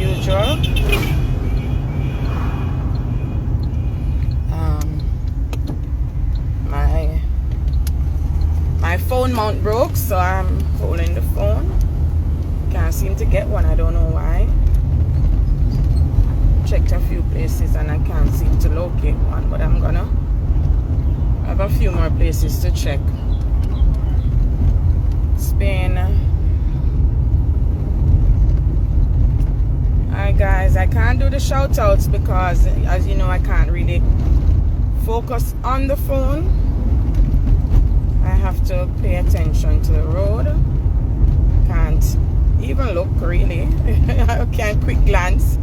usual. My phone mount broke, so I'm holding the phone. Can't seem to get one, I don't know why. Checked a few places and I can't seem to locate one, but I have a few more places to check. It's been... Alright guys, I can't do the shout outs because, as you know, I can't really focus on the phone. I have to pay attention to the road. Can't even look really. I can quick glance,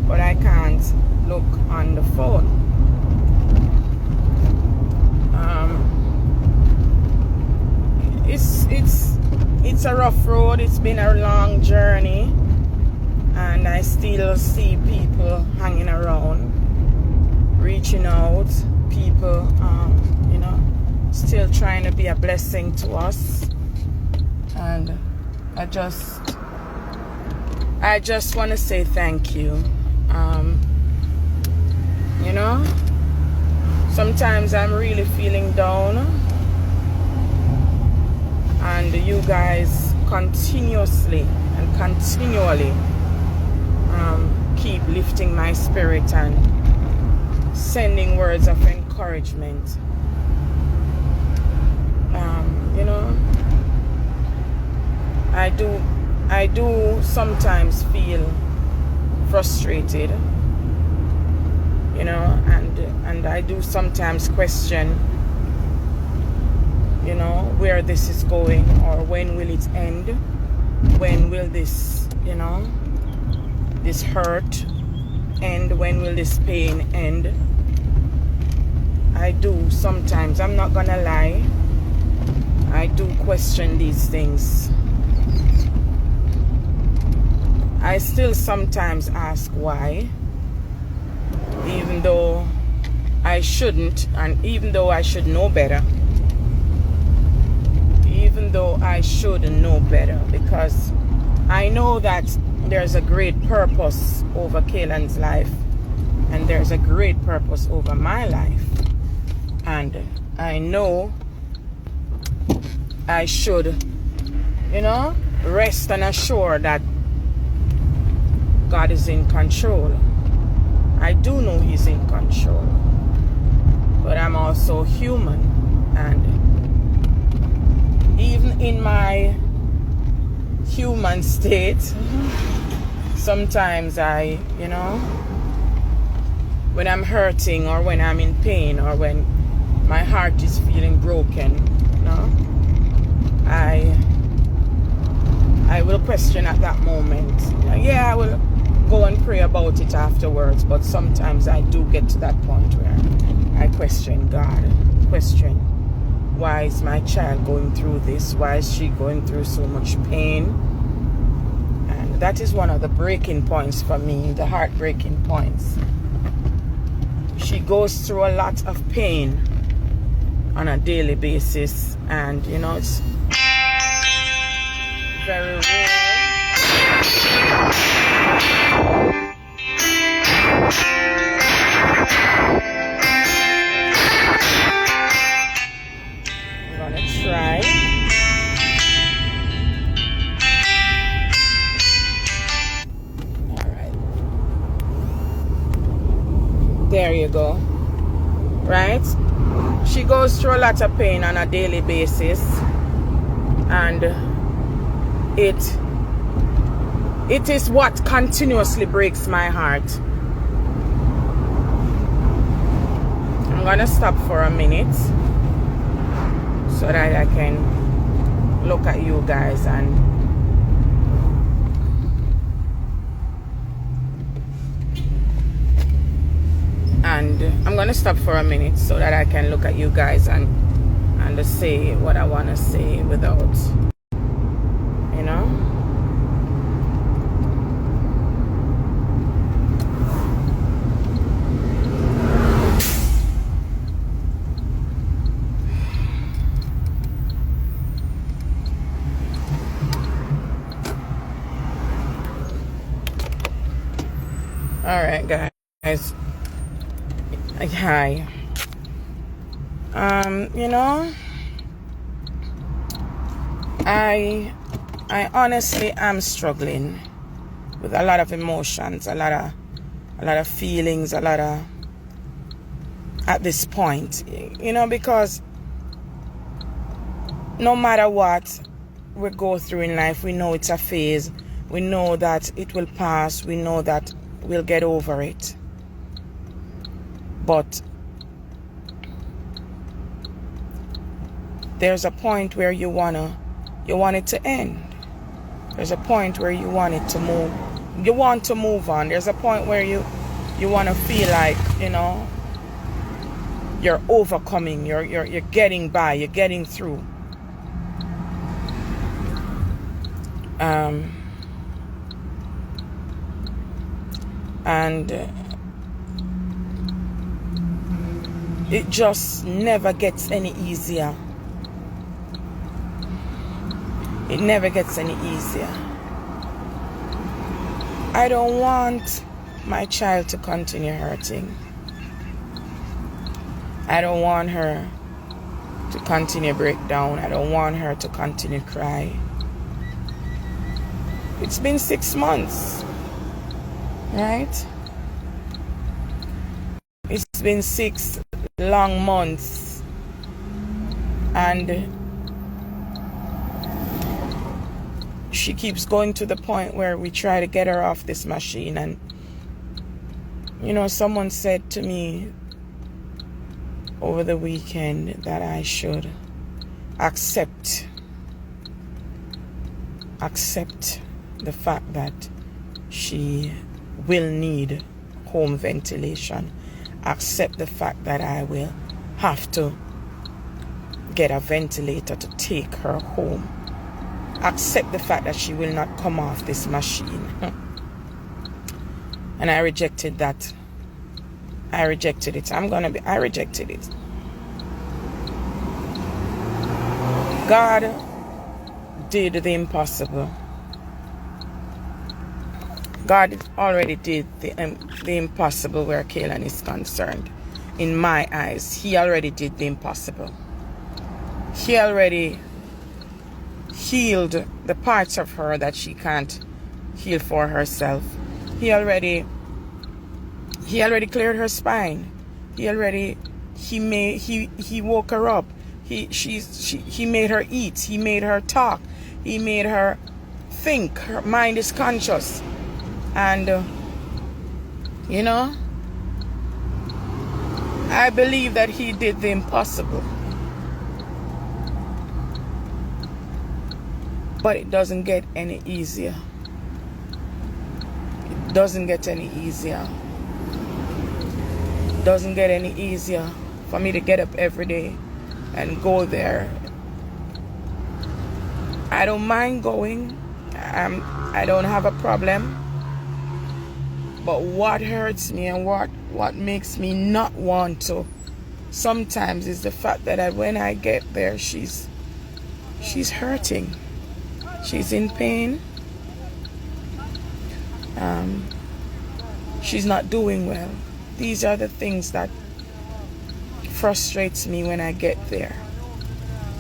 but I can't look on the phone. It's a rough road. It's been a long journey, and I still see people hanging around, reaching out. People, you know, still trying to be a blessing to us, and I just want to say thank you. You know, sometimes I'm really feeling down, and you guys continuously and continually keep lifting my spirit and sending words of encouragement. You know, I do sometimes feel frustrated, you know, and I do sometimes question, you know, where this is going, or when will it end? When will this, you know, this hurt end? When will this pain end? I do sometimes, I'm not gonna lie, I do question these things. I still sometimes ask why, even though I shouldn't, and even though I should know better. Even though I should know better, because I know that there's a great purpose over Kaylan's life, and there's a great purpose over my life. And I know I should, you know, rest and assure that God is in control. I do know He's in control, but I'm also human, and even in my human state, sometimes I, you know, when I'm hurting, or when I'm in pain, or when my heart is feeling broken, you know, I will question at that moment. Yeah, I will go and pray about it afterwards, but sometimes I do get to that point where I question God, question, why is my child going through this? Why is she going through so much pain? And that is one of the breaking points for me, the heartbreaking points. She goes through a lot of pain on a daily basis, and you know, it's very rare. I'm gonna try. All right. There you go. Right? She goes through a lot of pain on a daily basis, and it is what continuously breaks my heart. I'm gonna stop for a minute so that I can look at you guys, and I'm gonna stop for a minute so that I can look at you guys and say what I want to say without, you know. Alright, guys. Hi. You know, I honestly am struggling with a lot of emotions, a lot of feelings, at this point, you know, because no matter what we go through in life, we know it's a phase. We know that it will pass. We know that we'll get over it. But there's a point where you want it to end. There's a point where you want it to move. You want to move on. There's a point where you want to feel like, you know, you're overcoming, you're getting by, you're getting through. And it just never gets any easier. It never gets any easier. I don't want my child to continue hurting. I don't want her to continue break down. I don't want her to continue cry. It's been 6 months, right? It's been 6 long months, and she keeps going to the point where we try to get her off this machine. And you know, someone said to me over the weekend that I should accept the fact that she will need home ventilation. Accept the fact that I will have to get a ventilator to take her home. Accept the fact that she will not come off this machine. And I rejected that. I rejected it. I rejected it. God did the impossible. God already did the impossible where Kaylan is concerned. In my eyes, He already did the impossible. He already healed the parts of her that she can't heal for herself. He already cleared her spine. He woke her up. He made her eat. He made her talk. He made her think. Her mind is conscious. And you know, I believe that He did the impossible. But it doesn't get any easier. It doesn't get any easier. It doesn't get any easier for me to get up every day and go there. I don't mind going. I don't have a problem. But what hurts me and what makes me not want to sometimes is the fact that when I get there, she's hurting. She's in pain. She's not doing well. These are the things that frustrates me when I get there.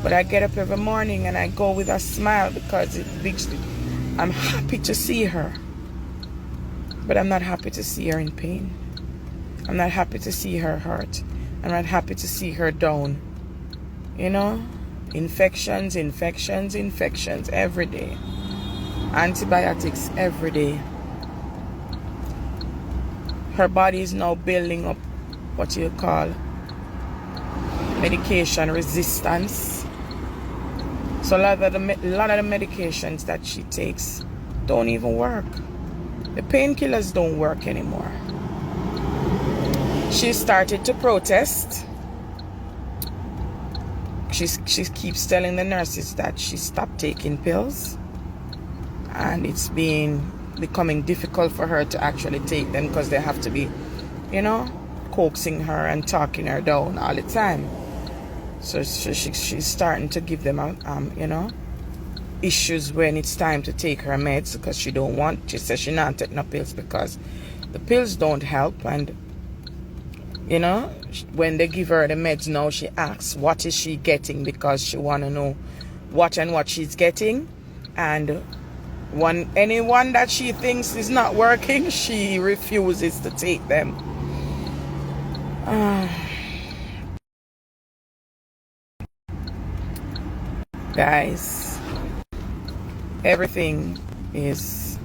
But I get up every morning and I go with a smile because I'm happy to see her. But I'm not happy to see her in pain. I'm not happy to see her hurt. I'm not happy to see her down. You know? Infections every day. Antibiotics every day. Her body is now building up what you call medication resistance. So a lot of the medications that she takes don't even work. The painkillers don't work anymore. She started to protest. She keeps telling the nurses that she stopped taking pills, and it's becoming difficult for her to actually take them because they have to be, you know, coaxing her and talking her down all the time. So she's starting to give them you know, issues when it's time to take her meds because she says she not take no pills because The pills don't help, and you know, when they give her the meds now, she asks what is she getting, because she want to know what she's getting. And anyone that she thinks is not working, she refuses to take them. Guys, everything is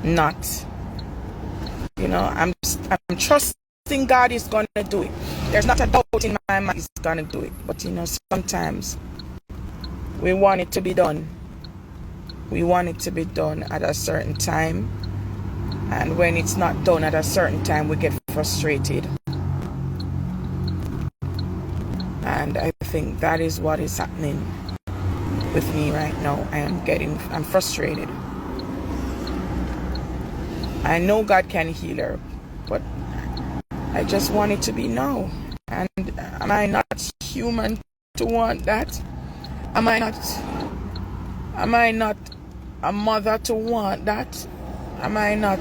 not, I'm trusting God is gonna do it. There's not a doubt in my mind he's gonna do it. But sometimes we want it to be done. We want it to be done at a certain time, and when it's not done at a certain time, we get frustrated. And I think that is what is happening with me right now. I'm frustrated. I know God can heal her, but I just want it to be now. And am I not human to want that? Am I not a mother to want that? Am I not?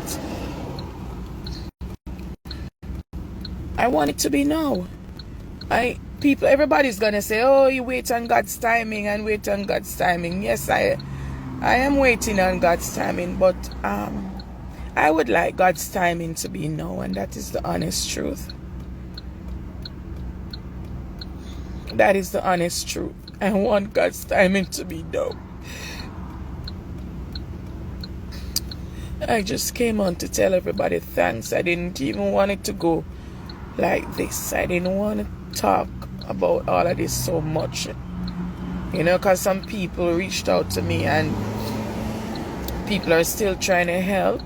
I want it to be now. Everybody's gonna say, oh, you wait on God's timing and wait on God's timing. Yes, I am waiting on God's timing, but I would like God's timing to be now, and that is the honest truth. That is the honest truth. I want God's timing to be now. I just came on to tell everybody thanks. I didn't even want it to go like this. I didn't want to talk about all of this so much, because some people reached out to me and people are still trying to help,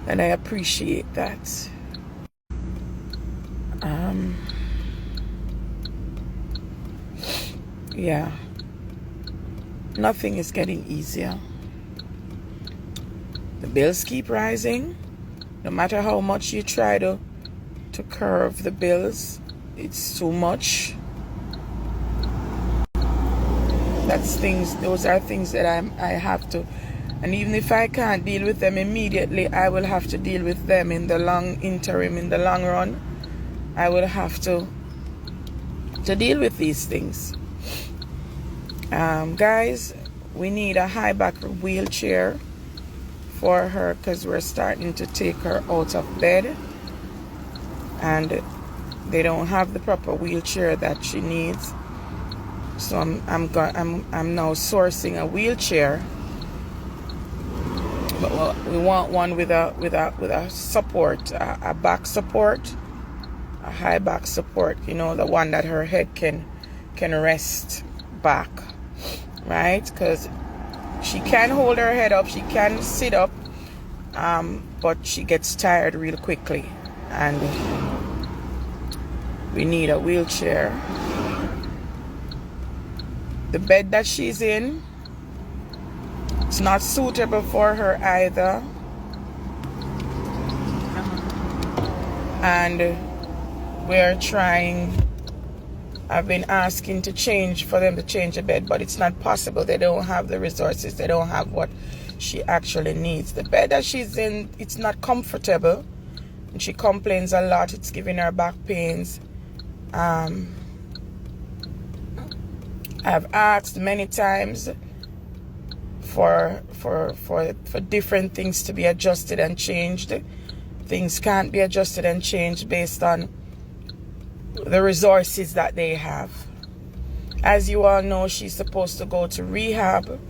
and I appreciate that. Yeah, nothing is getting easier. The bills keep rising. No matter how much you try to curb the bills, it's too much. Those are things that I have to, and even if I can't deal with them immediately, I will have to deal with them in the long run. I will have to deal with these things. Guys, we need a high back wheelchair for her, because we're starting to take her out of bed, and they don't have the proper wheelchair that she needs. So I'm now sourcing a wheelchair, but we want one with a support, a back support, a high back support. The one that her head can rest back, right? Because she can hold her head up, she can sit up, but she gets tired real quickly, and we need a wheelchair. The bed that she's in, it's not suitable for her either, and I've been asking for them to change the bed, but it's not possible. They don't have the resources. They don't have what she actually needs. The bed that she's in, it's not comfortable, and she complains a lot. It's giving her back pains. I've asked many times for different things to be adjusted and changed. Things can't be adjusted and changed based on the resources that they have. As you all know, she's supposed to go to rehab.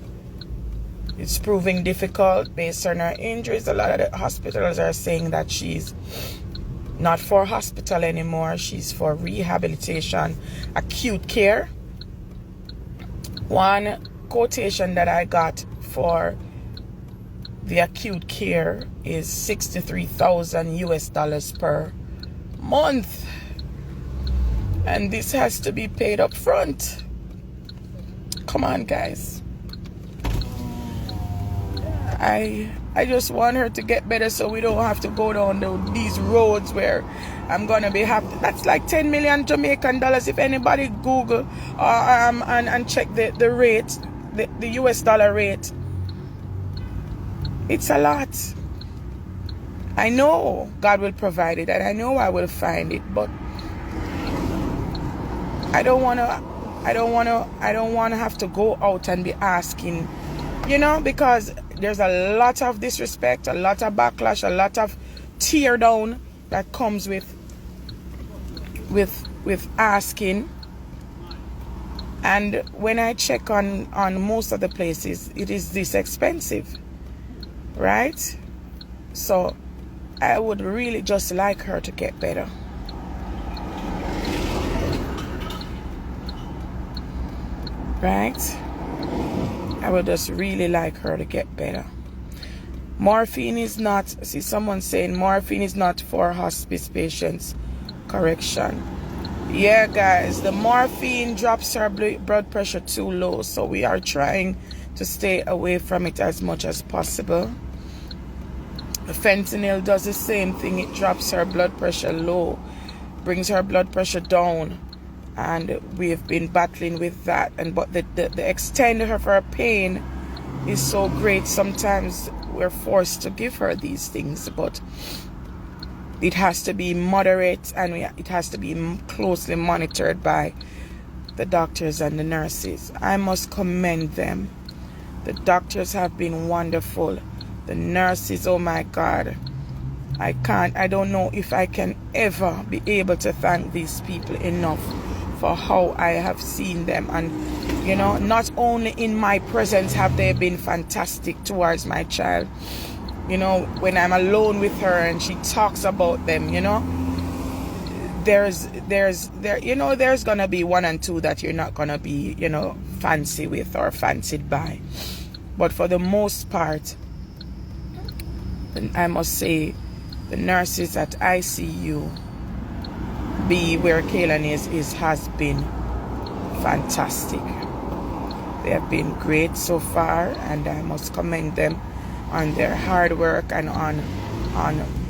It's proving difficult based on her injuries. A lot of the hospitals are saying that she's not for hospital anymore. She's for rehabilitation, acute care. One quotation that I got for the acute care is $63,000 per month. And this has to be paid up front. Come on, guys. I just want her to get better so we don't have to go down these roads where I'm gonna be happy. That's like 10 million Jamaican dollars. If anybody Google and check the rate, the US dollar rate, it's a lot. I know God will provide it, and I know I will find it, but I don't want to have to go out and be asking, because there's a lot of disrespect, a lot of backlash, a lot of tear down that comes with asking. And when I check on most of the places, it is this expensive, right? So I would really just like her to get better. Right? I would just really like her to get better. Morphine is not, see someone saying morphine is not for hospice patients. Correction. Yeah, guys, the morphine drops her blood pressure too low, so we are trying to stay away from it as much as possible. The fentanyl does the same thing. It drops her blood pressure low, brings her blood pressure down, and we've been battling with that. But the extent of her pain is so great. Sometimes we're forced to give her these things, but it has to be moderate, and it has to be closely monitored by the doctors and the nurses. I must commend them. The doctors have been wonderful. The nurses, oh my God. I don't know if I can ever be able to thank these people enough for how I have seen them. And, not only in my presence have they been fantastic towards my child. When I'm alone with her and she talks about them, there's gonna be one and two that you're not gonna be, fancy with or fancied by. But for the most part, I must say, the nurses at ICU B, where Kaylan has been fantastic. They have been great so far, and I must commend them on their hard work and on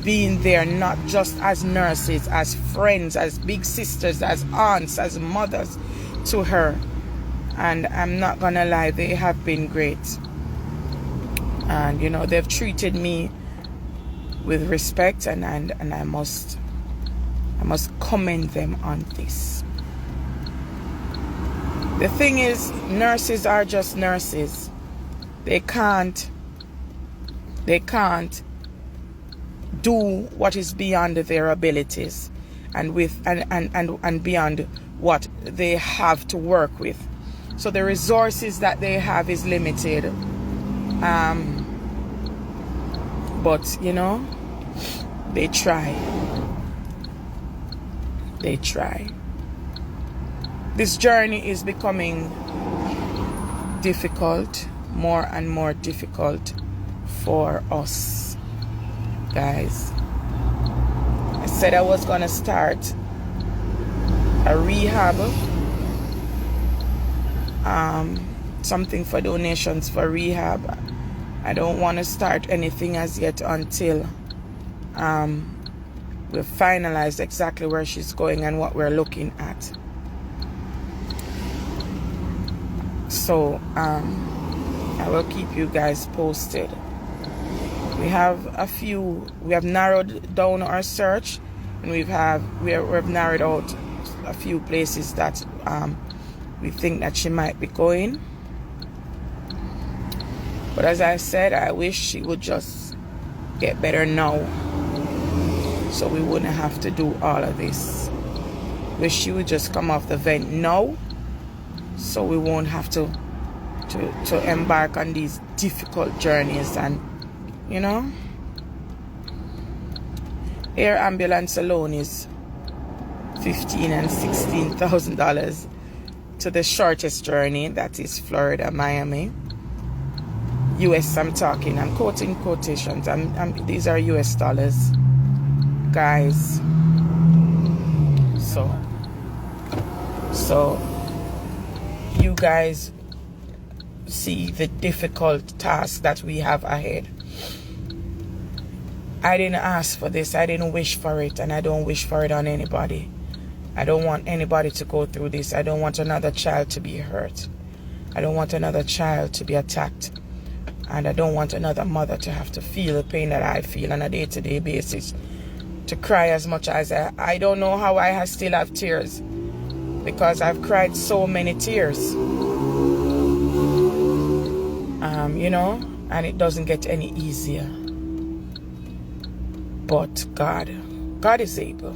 being there, not just as nurses, as friends, as big sisters, as aunts, as mothers to her. And I'm not gonna lie, they have been great. And they've treated me with respect, and I must commend them on this. The thing is, nurses are just nurses. They can't do what is beyond their abilities and beyond what they have to work with. So the resources that they have is limited. But they try. They try. This journey is becoming difficult, more and more difficult for us, guys. I said I was gonna start a rehab, something for donations for rehab. I don't want to start anything as yet until we've finalized exactly where she's going and what we're looking at. So I will keep you guys posted. We have narrowed down our search, and we've narrowed out a few places that we think that she might be going. But as I said, I wish she would just get better now, so we wouldn't have to do all of this. Wish she would just come off the vent now, so we won't have to embark on these difficult journeys. And air ambulance alone is $15,000 and $16,000 to the shortest journey, that is Florida, Miami. US, I'm talking. I'm quoting quotations. These are US dollars, guys. So you guys see the difficult task that we have ahead. I didn't ask for this. I didn't wish for it, and I don't wish for it on anybody. I don't want anybody to go through this. I don't want another child to be hurt. I don't want another child to be attacked. And I don't want another mother to have to feel the pain that I feel on a day-to-day basis, to cry as much as I don't know how I still have tears, because I've cried so many tears. And it doesn't get any easier. But God is able.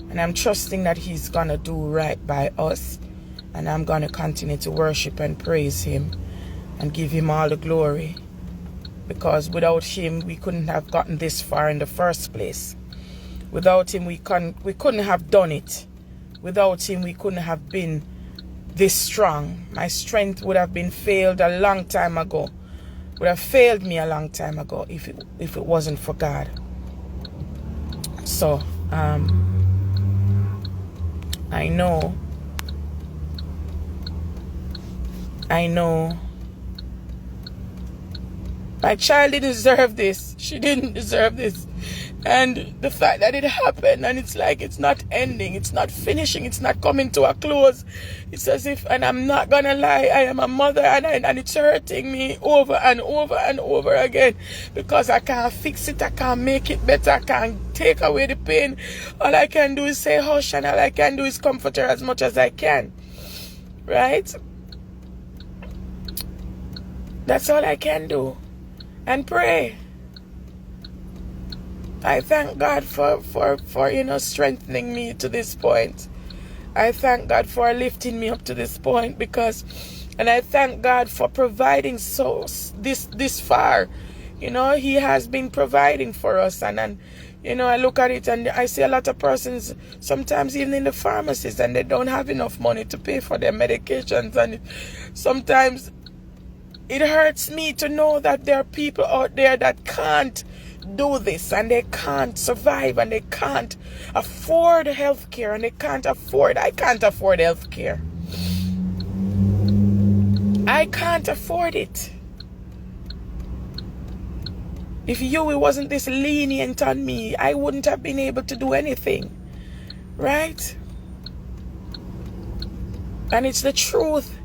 And I'm trusting that He's going to do right by us. And I'm going to continue to worship and praise Him and give Him all the glory. Because without Him, we couldn't have gotten this far in the first place. Without Him, we couldn't have done it. Without Him, we couldn't have been this strong. My strength would have been failed a long time ago. Would have failed me a long time ago if it wasn't for God. So, I know my child didn't deserve this. She didn't deserve this. And the fact that it happened, and it's like it's not ending, it's not finishing, it's not coming to a close. It's as if, and I'm not gonna lie, I am a mother, and it's hurting me over and over and over again, because I can't fix it, I can't make it better, I can't take away the pain. All I can do is say hush, and all I can do is comfort her as much as I can. Right? That's all I can do. And pray. I thank God for strengthening me to this point. I thank God for lifting me up to this point, and I thank God for providing this far. He has been providing for us, and I look at it and I see a lot of persons, sometimes even in the pharmacies, and they don't have enough money to pay for their medications, and sometimes it hurts me to know that there are people out there that can't do this, and they can't survive, and they can't afford health care, and I can't afford health care. I can't afford it. If it wasn't this lenient on me, I wouldn't have been able to do anything. Right? And it's the truth.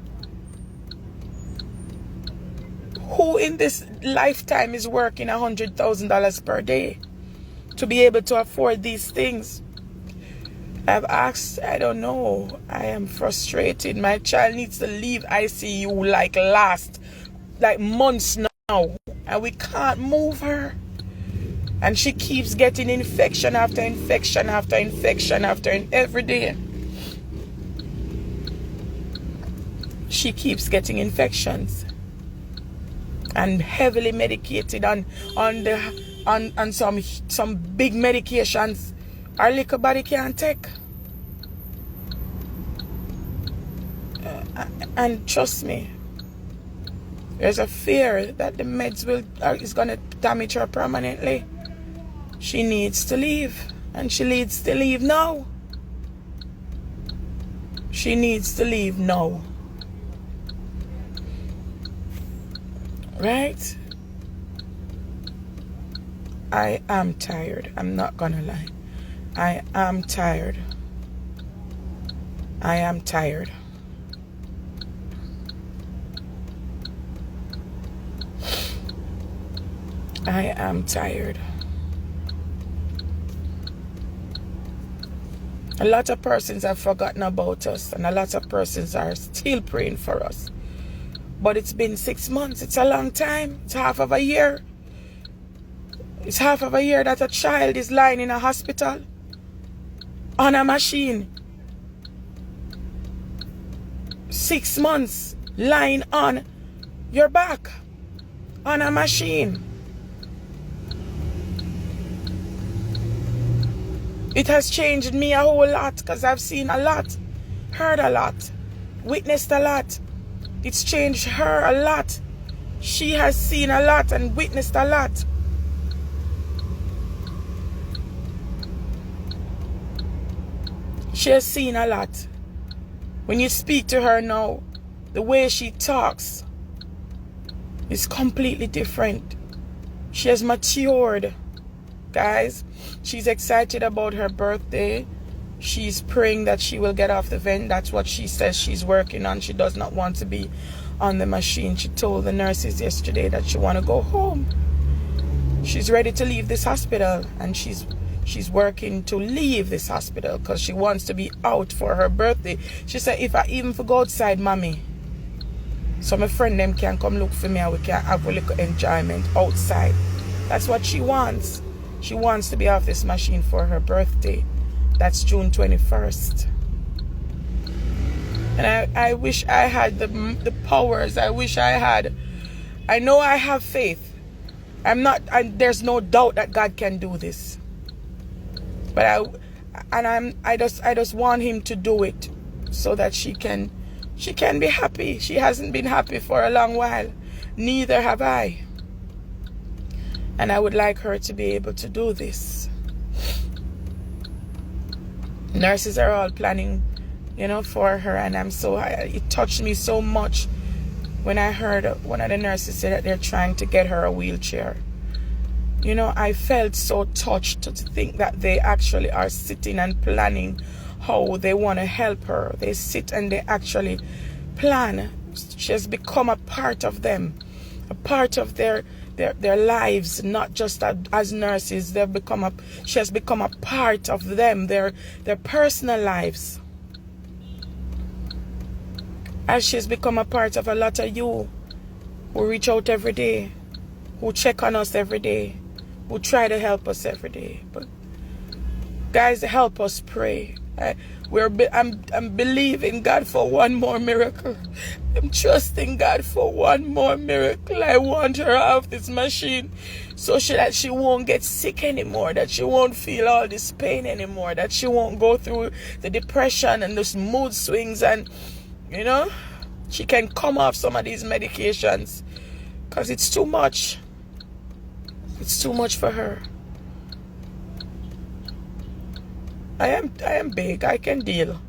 Who in this lifetime is working $100,000 per day to be able to afford these things? I've asked, I don't know. I am frustrated. My child needs to leave ICU like months now, and we can't move her. And she keeps getting infection after infection after infection every day. She keeps getting infections. And heavily medicated on some big medications our little body can't take. And trust me, there's a fear that the meds is gonna damage her permanently. She needs to leave, and she needs to leave now. She needs to leave now. Right? I am tired. I'm not gonna lie. I am tired. I am tired. I am tired. A lot of persons have forgotten about us, and a lot of persons are still praying for us. But it's been 6 months. It's a long time. It's half of a year. It's half of a year that a child is lying in a hospital on a machine. 6 months lying on your back on a machine. It has changed me a whole lot, because I've seen a lot, heard a lot, witnessed a lot. It's changed her a lot. She has seen a lot and witnessed a lot. She has seen a lot. When you speak to her now, the way she talks is completely different. She has matured, guys. She's excited about her birthday. She's praying that she will get off the vent. That's what she says she's working on. She does not want to be on the machine. She told the nurses yesterday that she want to go home. She's ready to leave this hospital, and she's working to leave this hospital because she wants to be out for her birthday. She said, if I even for go outside, mommy, so my friend them can come look for me and we can have a little enjoyment outside. That's what she wants. She wants to be off this machine for her birthday. That's June 21st. And I wish I had the powers. I wish I had. I know I have faith. There's no doubt that God can do this. But I just want him to do it so that she can be happy. She hasn't been happy for a long while. Neither have I. And I would like her to be able to do this. Nurses are all planning, for her, and it touched me so much when I heard one of the nurses say that they're trying to get her a wheelchair. I felt so touched to think that they actually are sitting and planning how they want to help her. They sit and they actually plan. She has become a part of them, a part of their lives, not just as nurses. She has become a part of them, their personal lives. As she's become a part of a lot of you who reach out every day, who check on us every day, who try to help us every day. But guys, help us pray. I'm believing God for one more miracle. I'm trusting God for one more miracle. I want her off this machine so that she won't get sick anymore, that she won't feel all this pain anymore, that she won't go through the depression and those mood swings, and she can come off some of these medications because it's too much. It's too much for her. I am big. I can deal.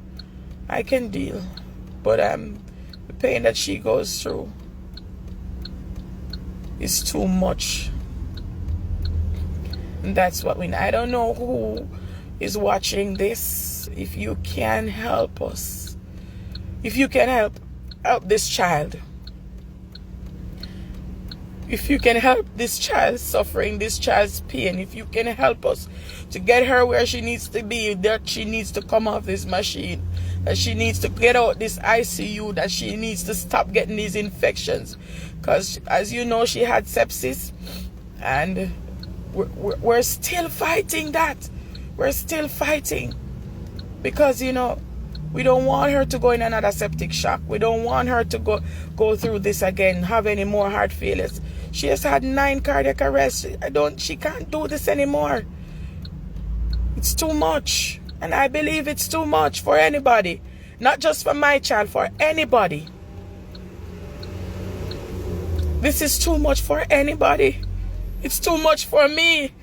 But the pain that she goes through is too much. And that's what I don't know who is watching this. If you can help us. If you can help this child. If you can help this child's suffering, this child's pain, if you can help us to get her where she needs to be, that she needs to come off this machine, that she needs to get out this ICU, that she needs to stop getting these infections. Because as you know, she had sepsis, and we're still fighting that. We're still fighting because, we don't want her to go in another septic shock. We don't want her to go through this again, have any more heart failures. She has had 9 cardiac arrests. She can't do this anymore. It's too much. And I believe it's too much for anybody. Not just for my child, for anybody. This is too much for anybody. It's too much for me.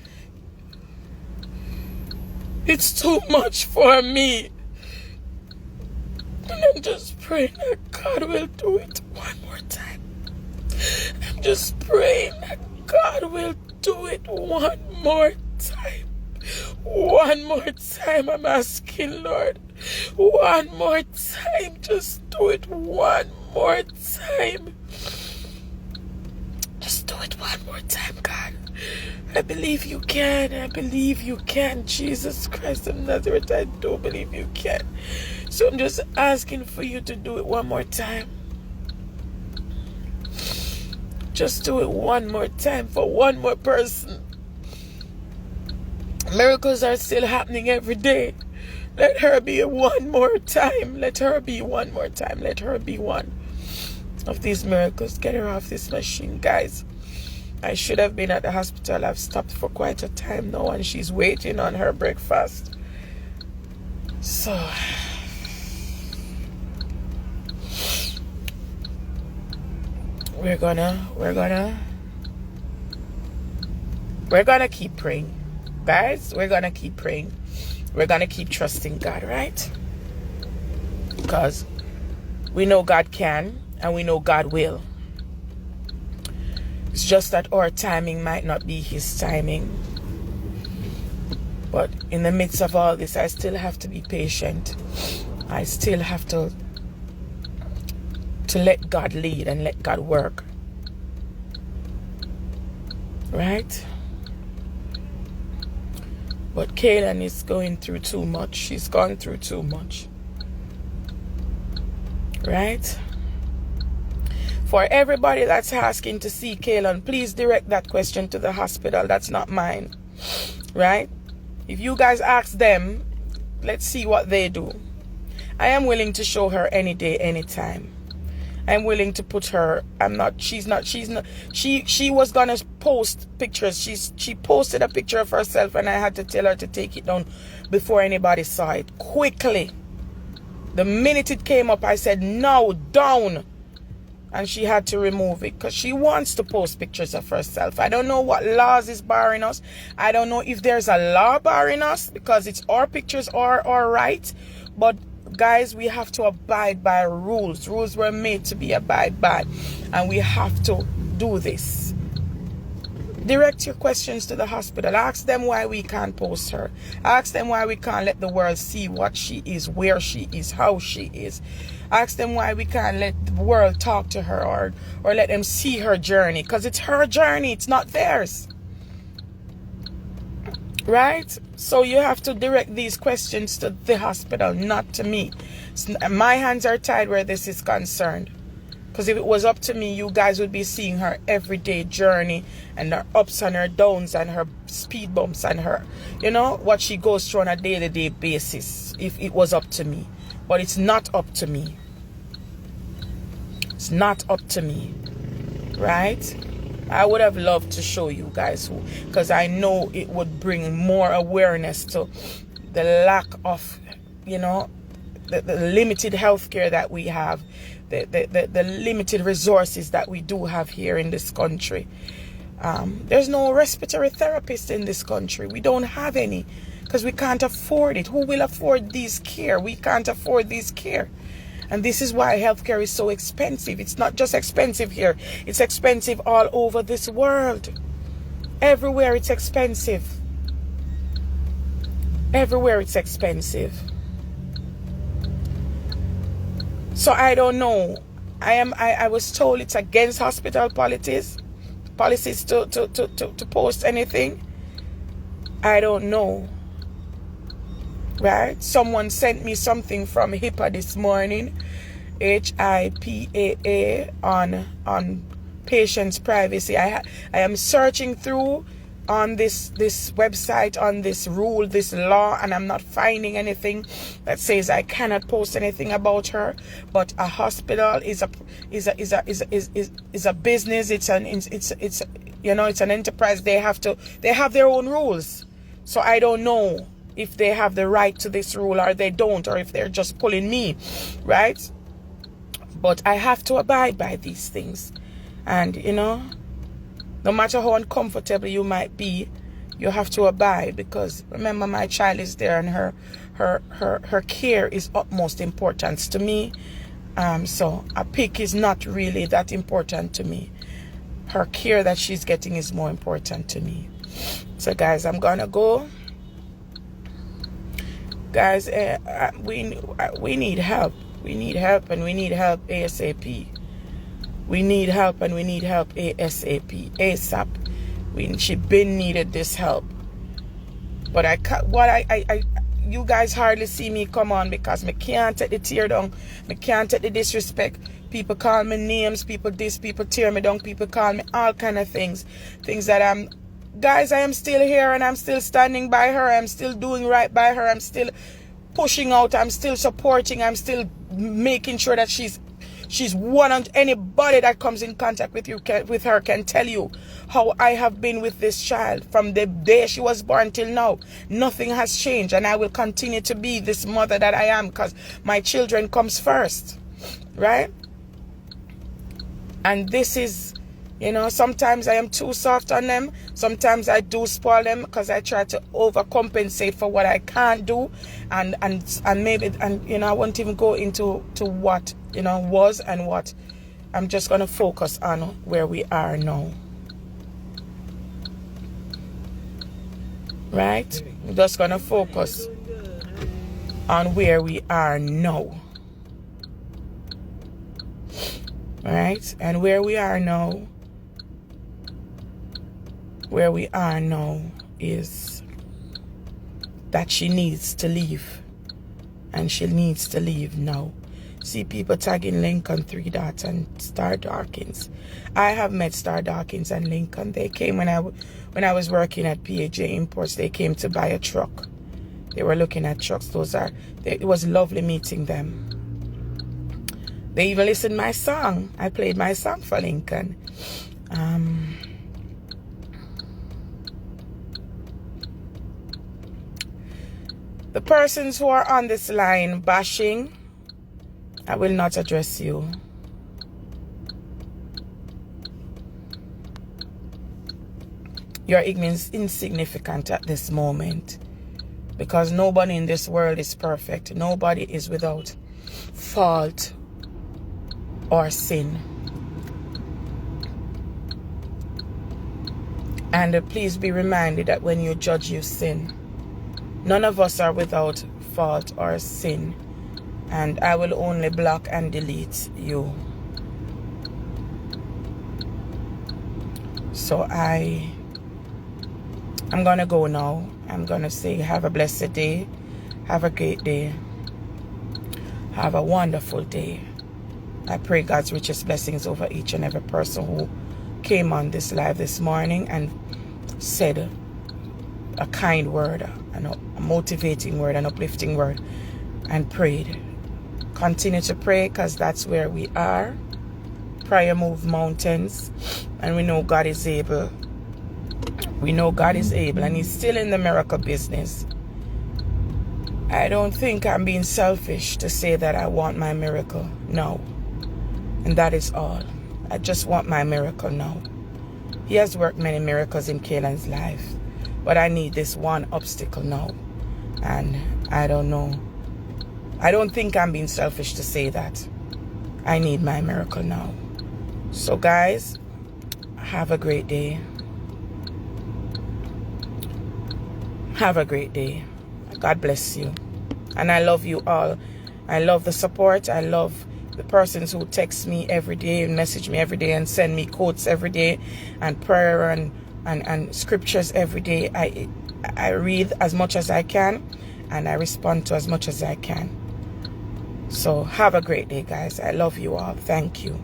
It's too much for me. And I'm just praying that God will do it one more time. I'm just praying that God will do it one more time. One more time, I'm asking, Lord. One more time. Just do it one more time. Just do it one more time, God. I believe you can. I believe you can. Jesus Christ of Nazareth, I do believe you can. So I'm just asking for you to do it one more time. Just do it one more time for one more person. Miracles are still happening every day. Let her be one more time. Let her be one more time. Let her be one of these miracles. Get her off this machine, guys. I should have been at the hospital. I've stopped for quite a time now, and she's waiting on her breakfast. So we're gonna keep praying, guys. We're gonna keep praying. We're gonna keep trusting God, right? Because we know God can, and we know God will. It's just that our timing might not be His timing. But in the midst of all this, I still have to be patient. I still have to to let God lead and let God work. Right? But Kaylan is going through too much. She's gone through too much. Right? For everybody that's asking to see Kaylan, please direct that question to the hospital. That's not mine. Right? If you guys ask them, let's see what they do. I am willing to show her any day, anytime. I'm willing to put her, she was gonna post pictures. She posted a picture of herself and I had to tell her to take it down before anybody saw it. Quickly. The minute it came up, I said, no, down. And she had to remove it because she wants to post pictures of herself. I don't know what laws is barring us. I don't know if there's a law barring us because it's our pictures or our right. But guys, we have to abide by rules. Rules were made to be abided by. And we have to do this. Direct your questions to the hospital. Ask them why we can't post her. Ask them why we can't let the world see what she is, where she is, how she is. Ask them why we can't let the world talk to her or let them see her journey. Because it's her journey. It's not theirs. Right? So you have to direct these questions to the hospital, not to me. My hands are tied where this is concerned. Because if it was up to me, you guys would be seeing her everyday journey and her ups and her downs and her speed bumps and her, what she goes through on a day-to-day basis if it was up to me. But it's not up to me. It's not up to me. Right? I would have loved to show you guys because I know it would bring more awareness to the lack of, the limited healthcare that we have, the limited resources that we do have here in this country. There's no respiratory therapist in this country. We don't have any because we can't afford it. Who will afford these care? We can't afford these care. And this is why healthcare is so expensive. It's not just expensive here. It's expensive all over this world. Everywhere it's expensive. Everywhere it's expensive. So I don't know. I was told it's against hospital policies to post anything. I don't know. Right? Someone sent me something from HIPAA this morning, HIPAA, on patients' privacy. I am searching through on this website, on this rule, this law, and I'm not finding anything that says I cannot post anything about her. But a hospital is a business. It's an enterprise. They have their own rules. So I don't know if they have the right to this rule or they don't, or if they're just pulling me, right? But I have to abide by these things. And, no matter how uncomfortable you might be, you have to abide because, remember, my child is there and her care is utmost importance to me. So a pic is not really that important to me. Her care that she's getting is more important to me. So, guys, I'm going to go. Guys, we need help. We need help, and we need help ASAP. We need help, and we need help ASAP. She been needed this help. But you guys hardly see me come on because I can't take the tear down. I can't take the disrespect. People call me names. People people tear me down. People call me all kind of things. Things that Guys, I am still here and I'm still standing by her. I'm still doing right by her. I'm still pushing out. I'm still supporting. I'm still making sure that she's one, and anybody that comes in contact with her can tell you how I have been with this child from the day she was born till now. Nothing has changed, and I will continue to be this mother that I am because my children comes first, right? And this is, sometimes I am too soft on them. Sometimes I do spoil them because I try to overcompensate for what I can't do. And maybe, I won't even go into what, was and what. I'm just going to focus on where we are now. Right? I'm just going to focus on where we are now. right? And where we are now is that she needs to leave, and she needs to leave now. See people tagging Lincoln 3 Dots and Star Dawkins. I have met Star Dawkins and Lincoln. They came when I was working at PAJ Imports. They came to buy a truck. They were looking at trucks. It was lovely meeting them. They even listened to my song. I played my song for Lincoln. The persons who are on this line bashing, I will not address you. You're insignificant at this moment, because nobody in this world is perfect. Nobody is without fault or sin. And please be reminded that when you judge, you sin. None of us are without fault or sin. And I will only block and delete you. So I'm gonna go now. I'm gonna say have a blessed day. Have a great day. Have a wonderful day. I pray God's richest blessings over each and every person who came on this live this morning and said a kind word, a motivating word, an uplifting word, and prayed. Continue to pray, because that's where we are. Prayer moves mountains, and we know God is able. We know God is able, and He's still in the miracle business. I don't think I'm being selfish to say that I want my miracle now. And that is all. I just want my miracle now. He has worked many miracles in Kaylan's life, but I need this one obstacle now. And I don't know. I don't think I'm being selfish to say that. I need my miracle now. So guys, have a great day. Have a great day. God bless you. And I love you all. I love the support. I love the persons who text me every day and message me every day and send me quotes every day and prayer and scriptures every day. I read as much as I can, and I respond to as much as I can. So have a great day, guys. I love you all. Thank you.